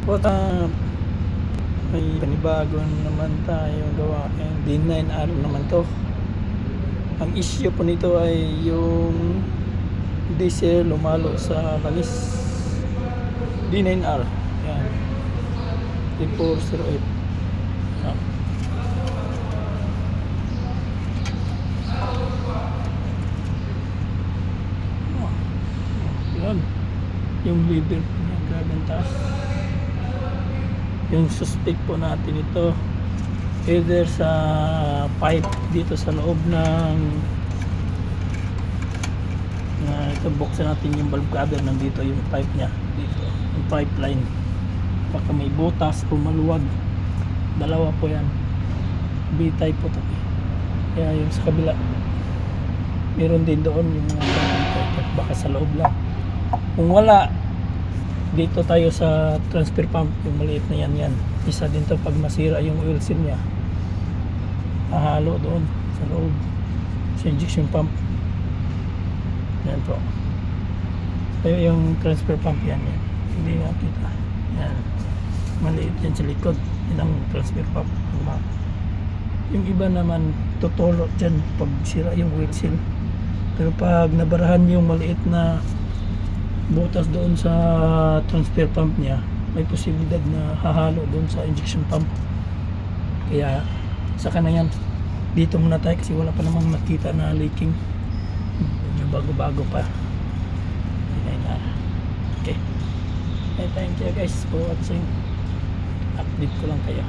What may panibago naman tayong gawain. D9R naman to. Ang issue po nito ay yung diesel lumalo sa langis. D9R. Yan. 3408. Yan. Yan. Yung leader niya gagantas. Yung suspect po natin ito either sa pipe dito sa loob ng ito, buksan natin yung valve cover, nandito yung pipe nya dito, yung pipeline, baka may butas o maluwag. Dalawa po yan, B-type po ito, kaya yung sa kabila meron din doon yung baka sa loob lang. Kung wala, dito tayo sa transfer pump, yung maliit na yan, isa din to. Pag masira yung oil seal nya, hahalo doon sa loob sa injection pump. Yan po, kaya yung transfer pump yan, hindi nakita yan, maliit yan sa likod, yan ang transfer pump. Yung iba naman tutulot dyan pag sira yung oil seal, pero pag nabarahan yung maliit na butas doon sa transfer pump niya, may posibilidad na hahalo doon sa injection pump. Kaya saka na yan, dito muna tayo kasi wala pa namang nakita na leaking, medyo bago-bago pa. Okay, thank you guys for watching. Update ko lang kayo.